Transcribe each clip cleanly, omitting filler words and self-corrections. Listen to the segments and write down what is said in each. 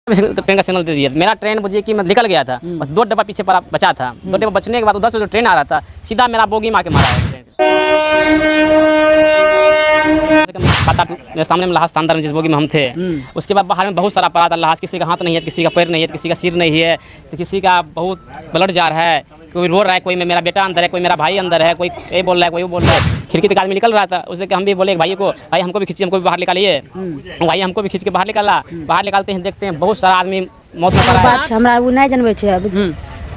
Train का signal दे दिया। मेरा ट्रेन मुझे कि मैं निकल गया था, बस 2 डब्बा पीछे पर बचा था। 2 डब्बा बचने के बाद उधर से जो ट्रेन आ रहा था सीधा मेरा बोगी मार के मारा है ट्रेन। मेरे सामने में लहास था, अंदर में जिस बोगी में हम थे। उसके बाद बाहर में बहुत सारा पड़ा था लहास, किसी का हाथ नहीं है, किसी का पैर नहीं है, किसी का सिर नहीं है, तो किसी का बहुत ब्लड जा रहा है, कोई रो रहा है, कोई मेरा बेटा अंदर है, कोई मेरा भाई अंदर है, कोई ये बोल रहा है, कोई वो बोल रहा है। खिड़की तक आदमी निकल रहा था, उससे हम भी बोले भाई को, भाई हमको भी खींचिए, हमको भी बाहर निकालिए। भाई हमको भी खींच के बाहर निकाला। बाहर निकालते हैं देखते हैं बहुत सारा आदमी मौत में पड़ा है। हमरा वो नहीं जानवे छे अब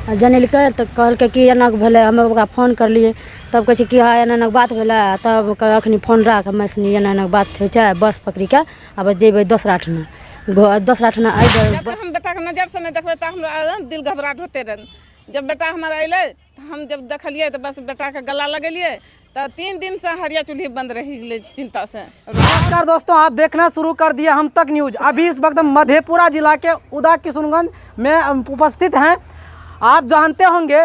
जनलकै तो कहलकै कि एना भेलै, हम ओकरा फोन करलिए तब कहै छै कि हाँ एना बात भेलै, तब अखनी फोन राख, हमे सनी एना बात होइ छै, बस पकड़ि के आब जेबै दोसरा ठना दोसरा ठना जब हम बेटा के नजर से नहीं देखबै तो हमरा दिल घबराहट होते रहे। जब बेटा हमारा अइले तो हम जब देखलिए तो बस बेटा के गला लगेलिए तो 3 दिन से हरिया चूल्ही बंद रही गई चिंता से। नमस्कार दोस्तों, आप देखना शुरू कर दिया हम तक न्यूज। अभी इस वक्त मधेपुरा जिला के उदा किशनगंज में उपस्थित हैं। आप जानते होंगे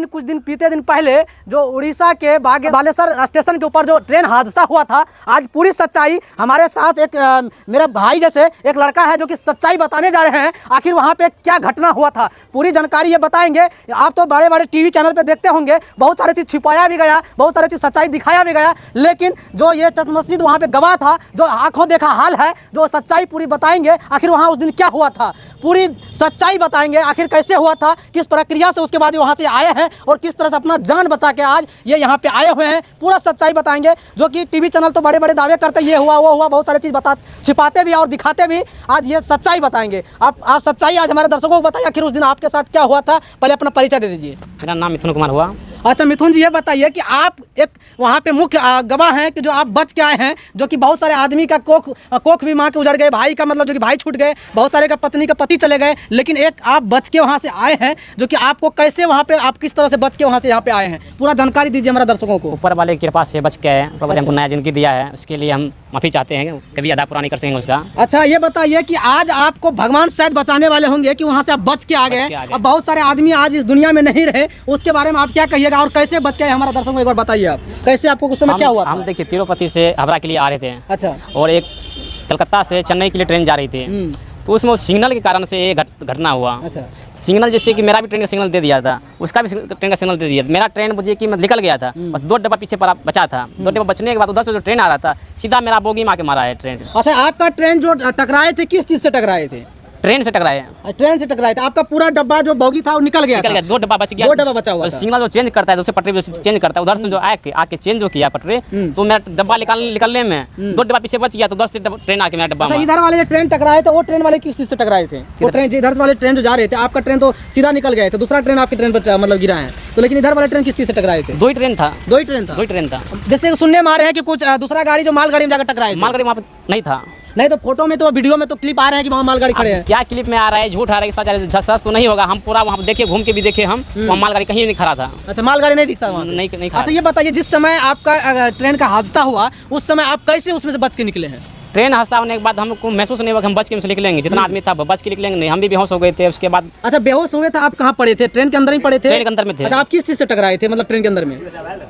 कुछ दिन बीते दिन पहले जो उड़ीसा के बालेश्वर स्टेशन के ऊपर जो ट्रेन हादसा हुआ था, आज पूरी सच्चाई हमारे साथ एक मेरा भाई जैसे एक लड़का है जो कि सच्चाई बताने जा रहे हैं। आखिर वहाँ पे क्या घटना हुआ था, पूरी जानकारी ये बताएंगे। आप तो बड़े बड़े टीवी चैनल पे देखते होंगे, बहुत सारी चीज़ छिपाया भी गया, बहुत सारी चीज़ सच्चाई दिखाया भी गया, लेकिन जो ये चश्मदीद वहाँ पे गवाह था, जो आंखों देखा हाल है, जो सच्चाई पूरी बताएंगे। आखिर वहाँ उस दिन क्या हुआ था, पूरी सच्चाई बताएंगे। आखिर कैसे हुआ था, किस प्रक्रिया से उसके बाद वहाँ से आए हैं और किस तरह से अपना जान बचा के आज ये यहाँ पे आए हुए हैं, पूरा सच्चाई बताएंगे। जो कि टीवी चैनल तो बड़े बड़े दावे करते ये हुआ वो हुआ, बहुत सारी चीज़ छिपाते भी और दिखाते भी। आज ये सच्चाई बताएंगे। आप सच्चाई आज हमारे दर्शकों को बताइए, आखिर उस दिन आपके साथ क्या हुआ था। पहले अपना परिचय दे दीजिए। मेरा नाम मिथुन कुमार हुआ। अच्छा मिथुन जी, ये बताइए कि आप एक वहाँ पे मुख्य गवाह हैं कि जो आप बच के आए हैं, जो कि बहुत सारे आदमी का कोख भी माँ के उजड़ गए, भाई का मतलब जो कि भाई छूट गए, बहुत सारे का पत्नी का पति चले गए, लेकिन एक आप बच के वहाँ से आए हैं। जो कि आपको कैसे वहाँ पे, आप किस तरह से बच के वहाँ से यहाँ पे आए हैं, पूरा जानकारी दीजिए हमारे दर्शकों को। ऊपर वाले की कृपा से बच के आए, ऊपर वाले हमको नया जिंदगी दिया है, उसके लिए हम माफ़ी चाहते हैं, कभी अदा पूरा नहीं कर सकेंगे उसका। अच्छा ये बताइए कि आज आपको भगवान शायद बचाने वाले होंगे कि वहाँ से आप बच के आ गए। अब बहुत सारे आदमी आज इस दुनिया में नहीं रहे, उसके बारे में आप क्या कहिएगा और कैसे बच के हमारा दर्शकों को एक बार बताइए आप, कैसे आपको उस समय क्या हुआ था? हम देखिए तिरुपति से हावड़ा के लिए आ रहे थे। अच्छा। और एक कलकत्ता से चेन्नई के लिए ट्रेन जा रही थी, तो उसमें वो सिग्नल के कारण से ये घटना हुआ। अच्छा। सिग्नल जैसे कि मेरा भी ट्रेन का सिग्नल दे दिया था, उसका भी ट्रेन का सिग्नल दे दिया। मेरा ट्रेन मुझे कि मैं निकल गया था, बस 2 डब्बा पीछे पर बचा था। 2 डब्बा बचने के बाद उधर से जो ट्रेन आ रहा था सीधा मेरा बोगी मार के मारा है ट्रेन। अच्छा, आपका ट्रेन जो टकराए थे किस चीज़ से टकराए थे? ट्रेन से टकराए। ट्रेन से टकराए थे। आपका पूरा डब्बा जो बोगी था वो निकल गया था? 2 डब्बा बच गया। 2 डब्बा बचा हुआ था। सिग्नल जो चेंज करता है, दूसरे पटरी चेंज करता है, उधर से जो आके चेंज जो किया पटरी, तो मेरा डब्बा निकलने में 2 डब्बा पीछे बच गया, तो उधर से ट्रेन आके मेरा डब्बा। अच्छा, इधर वाले जो ट्रेन टकराए थे वो ट्रेन वाले किस चीज़ से टकराए थे? वो ट्रेन इधर वाले ट्रेन जो जा रहे थे, आपका ट्रेन तो सीधा निकल गए थे, दूसरा ट्रेन आपकी ट्रेन पर मतलब गिरा है, तो लेकिन इधर वाले ट्रेन किस चीज़ से टकराए थे? 2 ही ट्रेन था। 2 ही ट्रेन था। 2 ही ट्रेन था। जैसे सुनने में आ रहे हैं कि कुछ दूसरा गाड़ी जो मालगाड़ी में जाकर टकराए थे। मालगाड़ी वहाँ पे नहीं था। नहीं तो फोटो में तो वीडियो में तो क्लिप आ रहे हैं कि वहाँ मालगाड़ी खड़े हैं। क्या क्लिप में आ रहा है, झूठ आ रहा है, सच आ रहा है, सच तो नहीं होगा। हम पूरा वहाँ देखे, घूम के भी देखे हम, वहाँ मालगाड़ी कहीं नहीं खड़ा था। अच्छा, मालगाड़ी नहीं दिखता वहाँ? नहीं खड़ा। अच्छा ये बताइए, जिस समय आपका ट्रेन का हादसा हुआ उस समय आप कैसे उसमें से बच के निकले हैं? ट्रेन हादसा होने के बाद हमको महसूस नहीं हुआ कि हम बच के निकलेंगे। जितना आदमी था बच के निकलेंगे नहीं, हम भी बेहोश हो गए थे उसके बाद। अच्छा, बेहोश हुए थे आप? कहाँ पड़े थे? ट्रेन के अंदर ही पड़े थे? ट्रेन के अंदर में थे। अच्छा, आप किस चीज़ से टकराए थे, मतलब ट्रेन के अंदर में?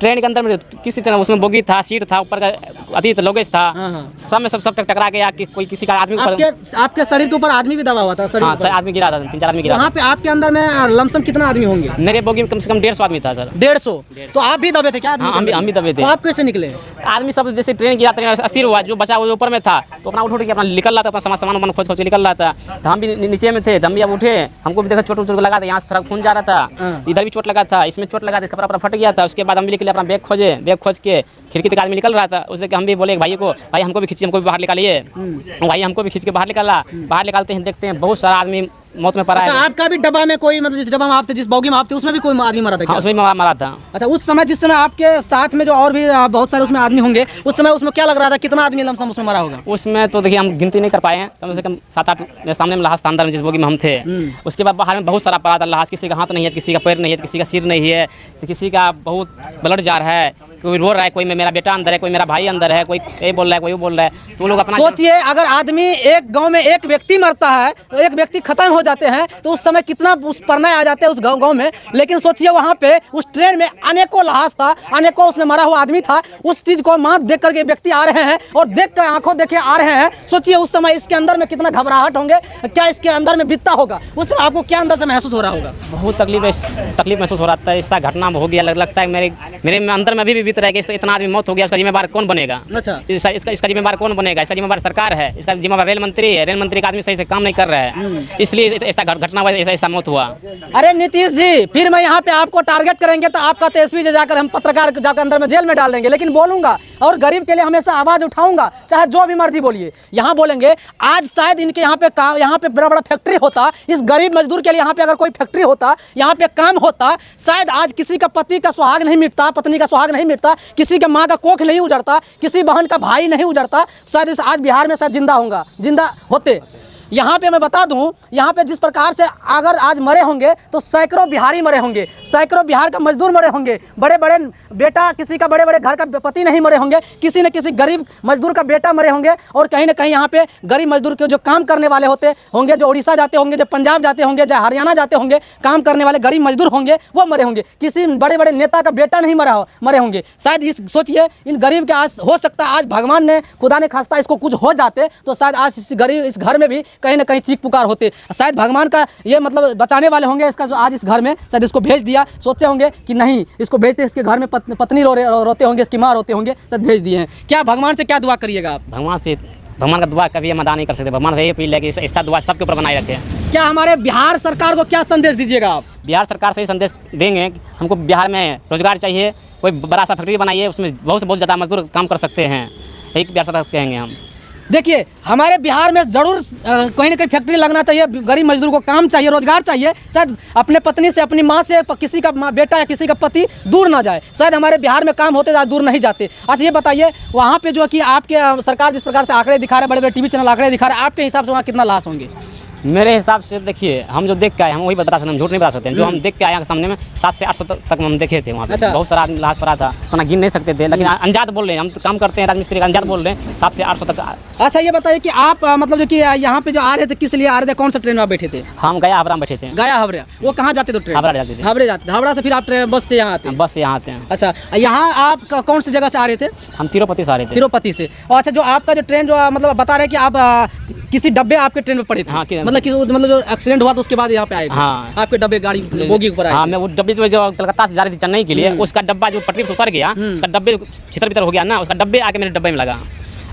ट्रेन के अंदर में किसी तरह उसमें बोगी था, सीट था, ऊपर का अतीत लोगेज था, सब में सब टकरा गया कि कोई किसी का आदमी आपके शरीर के ऊपर आदमी भी दबा हुआ था? हाँ, आदमी गिरा था, 3-4 आदमी गिरा। वहाँ पे आपके अंदर में लमसम कितना आदमी होंगे? मेरे बोगी में कम से कम 150 आदमी था सर। 150? तो आप भी दबे थे क्या? हम भी दबे थे। तो आप कैसे निकले? आदमी सब जैसे ट्रेन गिरा, ट्रेन अस्थिर हुआ, जो बचा वो ऊपर में था, तो अपना उठ के अपना निकल रहा था, अपना सामान खोज के निकल रहा था। तो हम भी नीचे में थे, हम भी अब उठे, हमको भी देखा चोट लगा था, यहाँ से थोड़ा खून जा रहा था, इधर भी चोट लगा था, इसमें चोट लगा था, कपड़ा फट गया था। उसके बाद हम भी निकले, अपना बैग खोज के खिड़की तक आदमी निकल रहा था, उससे हम भी बोले भाई को, भाई हमको भी खींचिए, हमको भी बाहर निकालिए। भाई हमको भी खींच के बाहर निकाला। बाहर निकालते हैं देखते हैं बहुत सारा आदमी मौत में पड़ा है। अच्छा, आपका भी डब्बा में कोई, मतलब जिस डब्बा में आप थे, जिस बोगी में आप थे, उसमें भी कोई आदमी मरा था क्या? हाँ, उसमें मरा था। अच्छा, उस समय जिस समय आपके साथ में जो और भी बहुत सारे उसमें आदमी होंगे, उस समय उसमें क्या लग रहा था, कितना आदमी लमसम उसमें मरा होगा? उसमें तो देखिए हम गिनती नहीं कर पाए हैं, कम से कम 7-8। मेरे सामने में लहास था, अंदर में जिस बोगी में हम थे। उसके बाद बाहर में बहुत सारा पड़ा था लहास, किसी का हाथ नहीं है, किसी का पैर नहीं है, किसी का सिर नहीं है, तो किसी का बहुत ब्लड जा रहा है, कोई रो रहा है, कोई मेरा बेटा अंदर है, कोई मेरा भाई अंदर है, कोई ये बोल रहा है, कोई वो बोल रहा है, तो लोग अपना सोचिए अगर आदमी एक गांव में एक व्यक्ति मरता है तो एक व्यक्ति खत्म हो जाते हैं तो उस समय कितना उस परनाय आ जाते हैं उस गांव में। लेकिन सोचिए वहां पे उस ट्रेन में अनेकों लाश था, अनेकों उसमें मरा हुआ आदमी था। उस चीज को मां देख करके व्यक्ति आ रहे हैं और देख कर आंखों देखे आ रहे हैं। सोचिए उस समय इसके अंदर में कितना घबराहट होंगे, क्या इसके अंदर में बीतता होगा, उस समय आपको क्या अंदर से महसूस हो रहा होगा? बहुत तकलीफ महसूस हो रहा था। ऐसा घटना हो गया, लगता है मेरे में अंदर में अभी भी बीत रहा है कि इतना आदमी मौत हो गया, इसका जिम्मेवार कौन बनेगा? अच्छा, इसका जिम्मेवार कौन बनेगा? इसका जिम्मेवार सरकार है, इसका जिम्मेवार रेल मंत्री है। रेल मंत्री का आदमी सही से काम नहीं कर रहा है, इसलिए ऐसा घटना हुआ, ऐसा मौत हुआ। अरे नीतीश जी, फिर मैं यहाँ पे आपको टारगेट करेंगे तो आपका तेजस्वी जी जाकर हम पत्रकार जाकर अंदर में जेल में डाल देंगे। लेकिन बोलूंगा और गरीब के लिए हमेशा आवाज उठाऊंगा, चाहे जो भी मर्जी बोलिए। यहाँ बोलेंगे आज शायद इनके यहाँ पे बड़ा बड़ा फैक्ट्री होता, इस गरीब मजदूर के लिए यहाँ पे अगर कोई फैक्ट्री होता, यहाँ पे काम होता, शायद आज किसी का पति का सुहाग नहीं मिटता, पत्नी का सुहाग नहीं मिटता, किसी के माँ का कोख नहीं उजड़ता, किसी बहन का भाई नहीं उजड़ता, शायद आज बिहार में शायद जिंदा होते। यहाँ पे मैं बता दूं, यहाँ पे जिस प्रकार से अगर आज मरे होंगे तो सैकड़ों बिहारी मरे होंगे, सैकड़ों बिहार का मजदूर मरे होंगे, बड़े बड़े बेटा किसी का बड़े बड़े घर का पति नहीं मरे होंगे, किसी न किसी गरीब मजदूर का बेटा मरे होंगे। और कहीं ना कहीं यहाँ पे गरीब मजदूर के जो काम करने वाले होंगे, जो उड़ीसा जाते होंगे, जो पंजाब जाते होंगे, जो हरियाणा जाते होंगे, काम करने वाले गरीब मजदूर होंगे, वो मरे होंगे। किसी बड़े बड़े नेता का बेटा नहीं मरे होंगे। शायद इस सोचिए इन गरीब के आज हो सकता है आज भगवान ने खुदा ने खास्ता इसको कुछ हो जाते तो शायद आज इस गरीब इस घर में भी कहीं ना कहीं चीख पुकार होते। शायद भगवान का ये मतलब बचाने वाले होंगे इसका, जो आज इस घर में शायद इसको भेज दिया। सोचते होंगे कि नहीं इसको भेजते, इसके घर में पत्नी रोते होंगे, इसकी माँ रोते होंगे, शायद भेज दिए हैं। क्या भगवान से क्या दुआ करिएगा आप? भगवान का दुआ कभी हम अदा नहीं कर सकते। भगवान से ये अपील है कि ऐसा दुआ सबके ऊपर बनाए रखे। क्या हमारे बिहार सरकार को क्या संदेश दीजिएगा आप? बिहार सरकार से ये संदेश देंगे कि हमको बिहार में रोजगार चाहिए, कोई बड़ा सा फैक्ट्री बनाइए, उसमें बहुत से बहुत ज़्यादा मजदूर काम कर सकते हैं। यही बिहार सरकार से कहेंगे हम। देखिए हमारे बिहार में ज़रूर कहीं ना कहीं फैक्ट्री लगना चाहिए, गरीब मजदूर को काम चाहिए, रोजगार चाहिए। शायद अपने पत्नी से, अपनी माँ से किसी का बेटा या किसी का पति दूर ना जाए। शायद हमारे बिहार में काम होते दूर नहीं जाते। अच्छा ये बताइए वहाँ पे जो कि आपके सरकार जिस प्रकार से आंकड़े दिखा रहे हैं, बड़े बड़े टीवी चैनल आंकड़े दिखा रहे हैं, आपके हिसाब से वहाँ कितना लाश होंगे? मेरे हिसाब से देखिए, हम जो देख के आए हम वही बता सकते हैं, हम झूठ नहीं बता सकते हैं। जो हम देख के आए सामने में 700 से 800 तक हम देखे थे वहाँ पे। अच्छा। बहुत सारा आदमी लाश पड़ा था, तो ना गिन नहीं सकते थे। लेकिन अंजाद बोल रहे हैं, हम तो काम करते हैं राजमिस्त्री का, अंजाद बोल रहे हैं 700 से 800 तक। अच्छा ये बताइए कि आप मतलब जो कि यहाँ पे जो आ रहे थे, किस लिए आ रहे थे, कौन सा ट्रेन में आप बैठे थे? हम गया हावड़ा में बैठे थे। गया हावड़ा, वो कहाँ जाते थे ट्रेन? हावड़ा जाते थे। हावड़े जाते, हावड़ा से फिर आप ट्रेन बस से यहाँ आते? बस से यहाँ आते हैं। अच्छा यहाँ आप कौन सी जगह से आ रहे थे? हम तिरुपति से आ रहे थे। तिरुपति से। और अच्छा जो आपका जो ट्रेन जो मतलब बता रहे हैं कि आप किसी डब्बे आपके ट्रेन में पड़े थे? हाँ, मतलब जो एक्सीडेंट हुआ तो उसके बाद यहाँ पे आए थे? हाँ। आपके डब्बे गाड़ी बोगी ऊपर आए? हाँ, मैं वो डब्बे जो कलकत्ता से जा रही थी चेन्नई के लिए, उसका डब्बा जो पटरी से उतर गया, उसका डब्बे छितर बितर हो गया ना, उसका डब्बे आके मेरे डब्बे में लगा।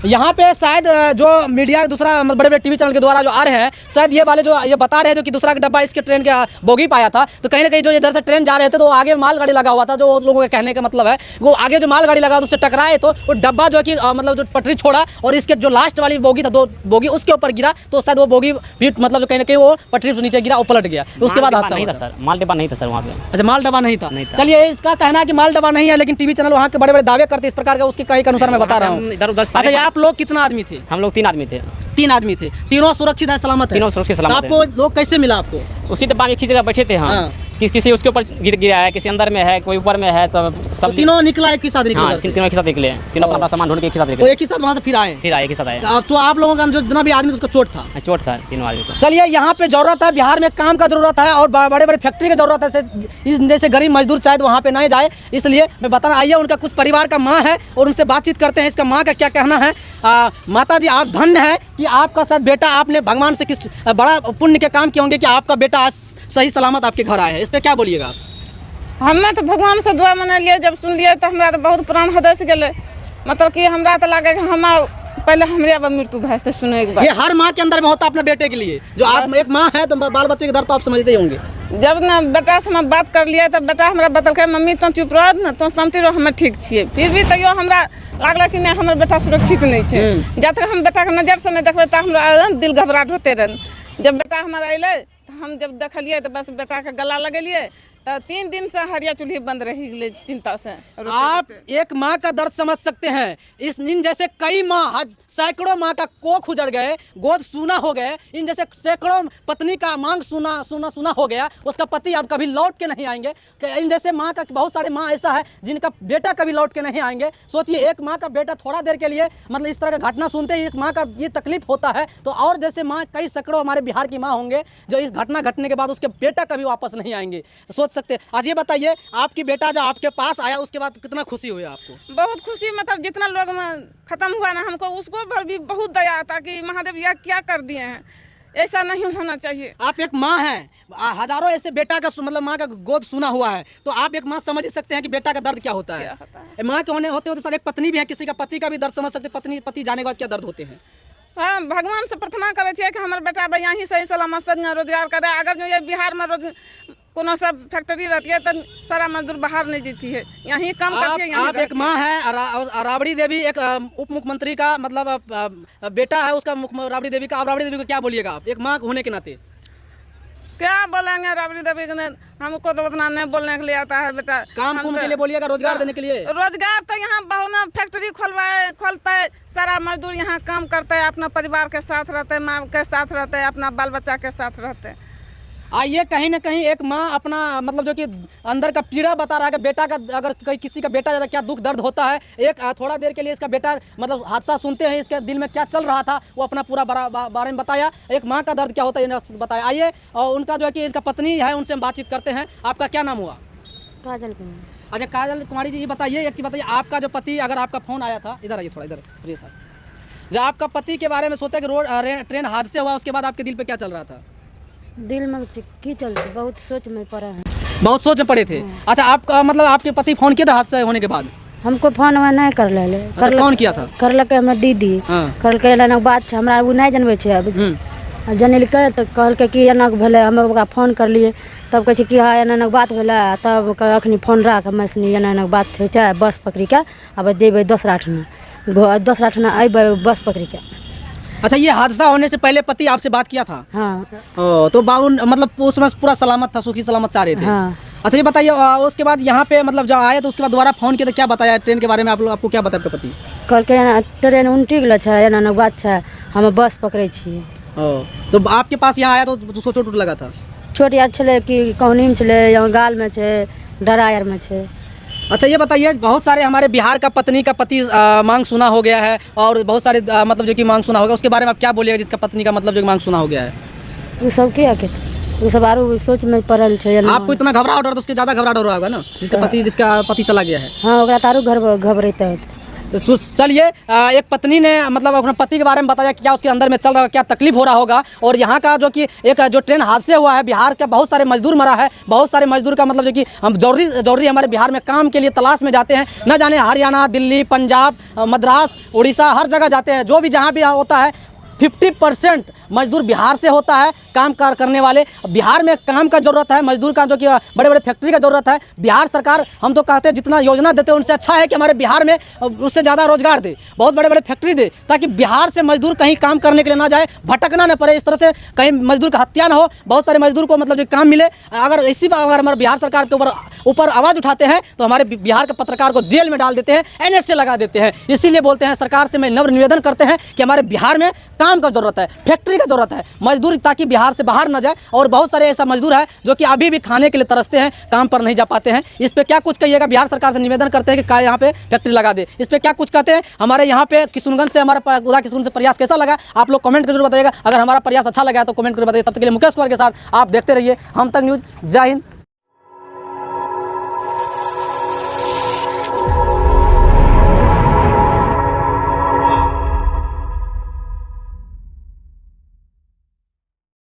यहाँ पे शायद जो मीडिया दूसरा बड़े बड़े टीवी चैनल के द्वारा जो आ रहे हैं, शायद ये वाले जो ये बता रहे हैं जो कि दूसरा डब्बा इसके ट्रेन के बोगी पाया था, तो कहीं ना कहीं जो इधर से ट्रेन जा रहे थे तो आगे मालगाड़ी लगा हुआ था। जो लोगों के कहने का मतलब है वो आगे जो मालगाड़ी लगा तो उससे टकराए तो वो डब्बा जो कि मतलब जो पटरी छोड़ा और इसके जो लास्ट वाली बोगी था, 2 बोगी उसके ऊपर गिरा, तो शायद वो बोगी भी मतलब जो कहीं ना कहीं वो पटरी से नीचे गिरा, वो पलट गया। उसके बाद हादसा नहीं था सर, माल डब्बा नहीं था सर वहाँ पे। अच्छा माल डब्बा नहीं था। नहीं था। चलिए इसका कहना है कि माल डब्बा नहीं है, लेकिन टीवी चैनल वहाँ के बड़े बड़े दावे करते इस प्रकार का, उसके कहीं के अनुसार मैं बता रहा हूँ। अच्छा आप लोग कितना आदमी थे? हम लोग 3 आदमी थे। 3 आदमी थे, तीनों सुरक्षित है, सलामत है? तीनों सुरक्षित सलामत है। आपको लोग कैसे मिला आपको? उसी डब्बा में एक ही जगह बैठे थे हम। हाँ। किसी उसके ऊपर गिरा है, किसी अंदर में है, कोई ऊपर में है, तो सब तीनों निकला एक ही साथ निकला? हाँ, तीनों एक साथ निकले, तीनों अपना सामान ढूंढ के एक ही साथ तो निकले, एक ही साथ वहाँ से फिर आए? फिर आए, एक ही साथ आए। तो आप लोगों का जो जितना भी आदमी उसका चोट था? चोट था तीनों आदमी को। चलिए यहाँ पे जरूरत है, बिहार में काम का जरूरत है और बड़े बड़े फैक्ट्री की जरूरत है, जैसे गरीब मजदूर शायद वहाँ पे नहीं जाए, इसलिए मैं बताना आइए उनका कुछ परिवार का माँ है और उनसे बातचीत करते हैं, इसका माँ का क्या कहना है। माता जी आप धन्य है कि आपका साथ बेटा, आपने भगवान से किस बड़ा पुण्य के काम किए होंगे कि आपका बेटा आज सही सलामत आपके घर आए हैं, इस पर क्या बोलिएगा आप? हमें तो भगवान से दुआ मना लिए, जब सुन लिए तो हमरा तो बहुत प्राण हदस गए। मतलब कि हमरा तो लगे कि हम पहले हमरे अब मृत्यु भैस सुने के बाद। ये हर माँ के अंदर में होता है अपने बेटे के लिए, जो आप एक माँ है तो बाल बच्चे के दर्द तो आप समझते ही होंगे। जब ना बेटा से हम बात कर लिए तब बेटा हमरा बतल मम्मी तो चुप रह न, तो शांति रहो, हमें ठीक छिए। फिर भी तैयो हमरा लागल कि नहीं हमर बेटा सुरक्षित नहीं है। जब तक हम बेटा के नजर से नहीं देखबे तो हमरा दिल घबराहट होते रहे। जब बेटा हमारा अइले तो हम जब देखलिए तो बस बेटा के गला लगेलिए, तो 3 दिन से हरिया चूल्ही बंद रही गेलै चिंता से। आप एक माँ का दर्द समझ सकते हैं। इन जैसे कई माँ, सैकड़ों माँ का कोख उजड़ गए, गोद सूना हो गए। इन जैसे सैकड़ों पत्नी का मांग सूना हो गया, उसका पति अब कभी लौट के नहीं आएंगे। इन जैसे माँ का बहुत सारे माँ ऐसा है जिनका बेटा कभी लौट के नहीं आएंगे। सोचिए, एक माँ का बेटा थोड़ा देर के लिए मतलब इस तरह का घटना सुनते ही एक माँ का ये तकलीफ होता है, तो और जैसे माँ कई सैकड़ों हमारे बिहार की माँ होंगे जो इस घटना घटने के बाद उसके बेटा कभी वापस नहीं आएंगे। सोच सकते। आज ये बताइए, आपकी बेटा जब आपके पास आया उसके बाद कितना खुशी हुई आपको? बहुत खुशी, मतलब जितना लोग में खत्म हुआ ना, हमको उसको पर भी बहुत दया आता कि महादेव यह क्या कर दिए हैं, ऐसा नहीं होना चाहिए। आप एक माँ हैं, हजारों ऐसे बेटा का मतलब माँ का गोद सुना हुआ है, तो आप एक माँ समझ ही सकते हैं कि बेटा का दर्द क्या होता है। माँ के होते सर एक पत्नी भी है, किसी का पति का भी दर्द समझ सकते, पति जाने के बाद क्या दर्द होते हैं। हाँ, भगवान से प्रार्थना करे छियै कि हमारे बेटा यहाँ सही सलामत से रोजगार करे। अगर जो ये बिहार में कोनो सब फैक्ट्री रहती है तो सारा मजदूर बाहर नहीं जीती है, यहीं काम करती है। आप एक माँ है, राबड़ी देवी एक उप मुख्यमंत्री का मतलब बेटा है उसका, राबड़ी देवी का। आप राबड़ी देवी को क्या बोलिएगा आप एक माँ होने के नाते? क्या बोलेंगे राबड़ी देवी को, हमको तो उतना नहीं बोलने के लिए आता है बेटा। काम के लिए बोलिएगा, रोजगार देने के लिए। रोजगार तो यहाँ बहुत फैक्ट्री खोलता है, सारा मजदूर यहाँ काम करता है, अपना परिवार के साथ रहते हैं, माँ के साथ रहते हैं, अपना बाल बच्चा के साथ रहते हैं। आइए, कहीं ना कहीं एक माँ अपना मतलब जो कि अंदर का पीड़ा बता रहा है कि बेटा का अगर किसी का बेटा ज़्यादा क्या दुख दर्द होता है। एक थोड़ा देर के लिए इसका बेटा मतलब हादसा सुनते हैं, इसके दिल में क्या चल रहा था वो अपना पूरा बारे में बताया। एक माँ का दर्द क्या होता है बताया। आइए, और उनका जो है कि इसका पत्नी है, उनसे हम बातचीत करते हैं। आपका क्या नाम हुआ? काजल कुमारी। अच्छा, काजल कुमारी जी, ये बताइए, एक चीज़ बताइए, आपका जो पति, अगर आपका फ़ोन आया था, इधर आइए थोड़ा, इधर प्रिय साहब, जब आपका पति के बारे में सोचा कि ट्रेन हादसे हुआ, उसके बाद आपके दिल पे क्या चल रहा था? दिल में की चलती, बहुत सोच में पड़ा है। बहुत सोच में पड़े थे। अच्छा, आपका मतलब आपके पति फोन किया था हादसा होने के बाद? हमको फोन नहीं कर ले। कौन किया था? कर लके हमरा दीदी। कर के बात हमरा वो नहीं जानवे छे। अब जनलकै तो कहलकै कि एना भेले, हम ओकरा फोन कर लिए, तब कहे कि हाँ एना बात भेले, तब अखनी फोन राख, हमें सनी एना बात हो छै, बस पकड़ी के अब जेबै दोसरा ठना अबै बस पकड़ी के। अच्छा, ये हादसा होने से पहले पति आपसे बात किया था? हाँ। तो मतलब उस समय पूरा सलामत था, सुखी सलामत से आ रहे थे? हाँ। अच्छा, ये बताइए, उसके बाद यहाँ पे मतलब जब आए तो उसके बाद दोबारा फोन किया तो क्या बताया ट्रेन के बारे में? आपको क्या बताया आपके पति? कहलकै ट्रेन उल्टी गेल छै, एना बात छै, हम बस पकड़े छियै। तो आपके पास यहाँ आया तो उसको चोट लगा था? छोट यार छे कि कौनी में छे, यहाँ गाल में छे, डरा यार में छे। अच्छा, ये बताइए, बहुत सारे हमारे बिहार का पत्नी का पति मांग सुना हो गया है, और बहुत सारे मतलब जो कि मांग सुना होगा, उसके बारे में आप क्या बोलिएगा जिसका पत्नी का मतलब जो मांग सुना हो गया है? वो सब क्या वो सब आरो सोच में पड़ल छे। आपको इतना घबराहट और उसके ज़्यादा घबराहट हो रहा होगा ना, जिसका पति चला गया है? हाँ, ओकरा तारो घबराते है। तो चलिए, एक पत्नी ने मतलब अपने पति के बारे में बताया क्या उसके अंदर में चल रहा है, क्या तकलीफ हो रहा होगा। और यहाँ का जो कि एक जो ट्रेन हादसे हुआ है, बिहार का बहुत सारे मजदूर मरा है, बहुत सारे मजदूर का मतलब जो कि हम जरूरी हमारे बिहार में काम के लिए तलाश में जाते हैं, न जाने हरियाणा, दिल्ली, पंजाब, मद्रास, उड़ीसा, हर जगह जाते हैं। जो भी जहाँ भी होता है 50% मजदूर बिहार से होता है, काम करने वाले। बिहार में काम का ज़रूरत है, मजदूर का जो कि बड़े बड़े फैक्ट्री का ज़रूरत है। बिहार सरकार, हम तो कहते हैं जितना योजना देते हैं उनसे अच्छा है कि हमारे बिहार में उससे ज़्यादा रोजगार दे, बहुत बड़े बड़े फैक्ट्री दे, ताकि बिहार से मजदूर कहीं काम करने के लिए ना जाए, भटकना न पड़े, इस तरह से कहीं मजदूर का हत्या ना हो, बहुत सारे मजदूर को मतलब जो काम मिले। अगर इसी अगर हमारे बिहार सरकार के ऊपर आवाज़ उठाते हैं तो हमारे बिहार के पत्रकार को जेल में डाल देते हैं, NS लगा देते हैं। इसीलिए बोलते हैं, सरकार से मैं नम्र निवेदन करते हैं कि हमारे बिहार में काम का ज़रूरत है, फैक्ट्री का ज़रूरत है, मजदूर ताकि बिहार से बाहर न जाए। और बहुत सारे ऐसा मजदूर है जो कि अभी भी खाने के लिए तरसते हैं, काम पर नहीं जा पाते हैं। इस पे क्या कुछ कहिएगा? बिहार सरकार से निवेदन करते हैं कि यहाँ पे फैक्ट्री लगा दे। इस पे क्या कुछ कहते हैं? हमारे यहाँ पे किशुनगंज से, हमारा उदा किशुनगंज से प्रयास कैसा लगा, आप लोग कमेंट कर जरूर बताइएगा। अगर हमारा प्रयास अच्छा लगा तो कमेंट कर बताइए। तब तक के लिए मुकेश कुमार के साथ आप देखते रहिए हम तक न्यूज़। जय हिंद।